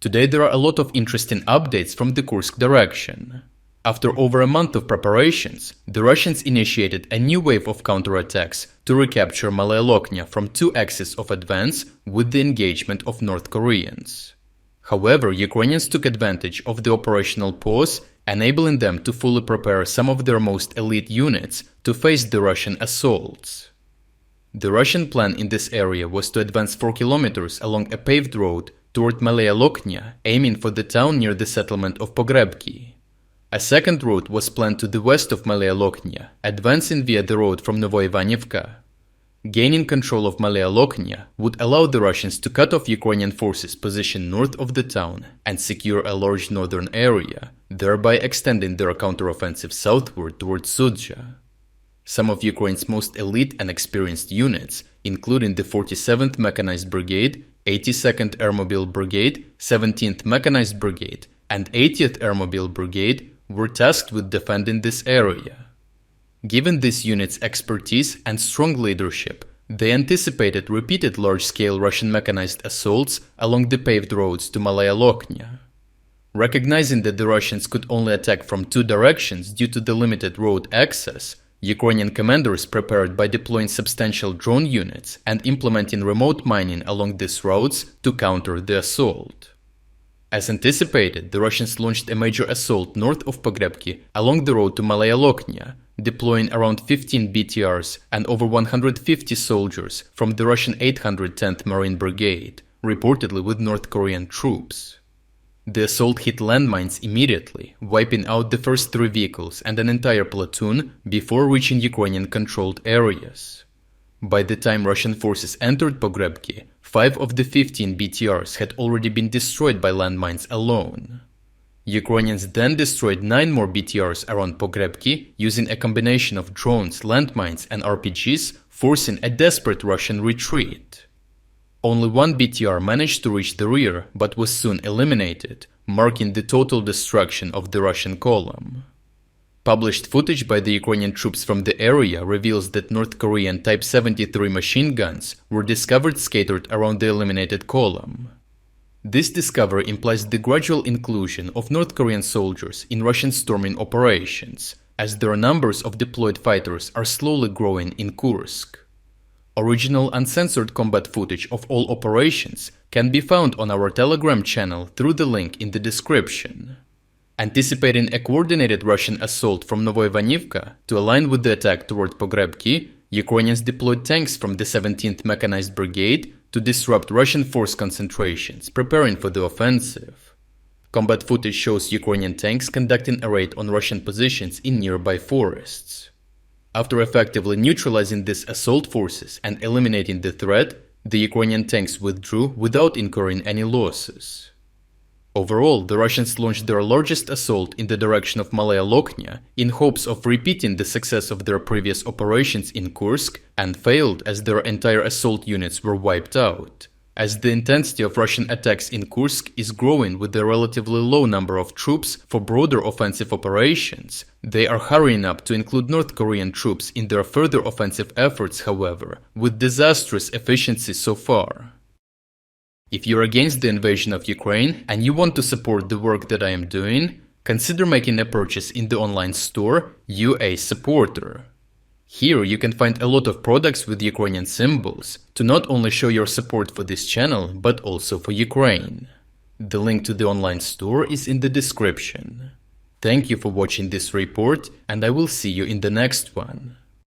Today there are a lot of interesting updates from the Kursk direction. After over a month of preparations, the Russians initiated a new wave of counterattacks to recapture Malaya Lokhnya from two axes of advance with the engagement of North Koreans. However, Ukrainians took advantage of the operational pause, enabling them to fully prepare some of their most elite units to face the Russian assaults. The Russian plan in this area was to advance 4 kilometers along a paved road toward Malaya Lokhnya, aiming for the town near the settlement of Pogrebki. A second route was planned to the west of Malaya Lokhnya, advancing via the road from Novoivanivka. Gaining control of Malaya Lokhnya would allow the Russians to cut off Ukrainian forces positioned north of the town and secure a large northern area, thereby extending their counteroffensive southward towards Sudzha. Some of Ukraine's most elite and experienced units, including the 47th Mechanized Brigade, 82nd Airmobile Brigade, 17th Mechanized Brigade, and 80th Airmobile Brigade, were tasked with defending this area. Given this unit's expertise and strong leadership, they anticipated repeated large-scale Russian mechanized assaults along the paved roads to Malaya Lokhnya. Recognizing that the Russians could only attack from two directions due to the limited road access, Ukrainian commanders prepared by deploying substantial drone units and implementing remote mining along these roads to counter the assault. As anticipated, the Russians launched a major assault north of Pogrebki along the road to Malaya Lokhnya, deploying around 15 BTRs and over 150 soldiers from the Russian 810th Marine Brigade, reportedly with North Korean troops. The assault hit landmines immediately, wiping out the first 3 vehicles and an entire platoon before reaching Ukrainian-controlled areas. By the time Russian forces entered Pogrebki, 5 of the 15 BTRs had already been destroyed by landmines alone. Ukrainians then destroyed 9 more BTRs around Pogrebki using a combination of drones, landmines and RPGs, forcing a desperate Russian retreat. Only 1 BTR managed to reach the rear but was soon eliminated, marking the total destruction of the Russian column. Published footage by the Ukrainian troops from the area reveals that North Korean Type 73 machine guns were discovered scattered around the eliminated column. This discovery implies the gradual inclusion of North Korean soldiers in Russian storming operations, as their numbers of deployed fighters are slowly growing in Kursk. Original uncensored combat footage of all operations can be found on our Telegram channel through the link in the description. Anticipating a coordinated Russian assault from Novoivanivka to align with the attack toward Pogrebki, Ukrainians deployed tanks from the 17th Mechanized Brigade to disrupt Russian force concentrations, preparing for the offensive. Combat footage shows Ukrainian tanks conducting a raid on Russian positions in nearby forests. After effectively neutralizing these assault forces and eliminating the threat, the Ukrainian tanks withdrew without incurring any losses. Overall, the Russians launched their largest assault in the direction of Malaya Lokhnya in hopes of repeating the success of their previous operations in Kursk and failed as their entire assault units were wiped out. As the intensity of Russian attacks in Kursk is growing with a relatively low number of troops for broader offensive operations, they are hurrying up to include North Korean troops in their further offensive efforts, however, with disastrous efficiency so far. If you're against the invasion of Ukraine and you want to support the work that I am doing, consider making a purchase in the online store UA Supporter. Here you can find a lot of products with Ukrainian symbols to not only show your support for this channel, but also for Ukraine. The link to the online store is in the description. Thank you for watching this report, and I will see you in the next one.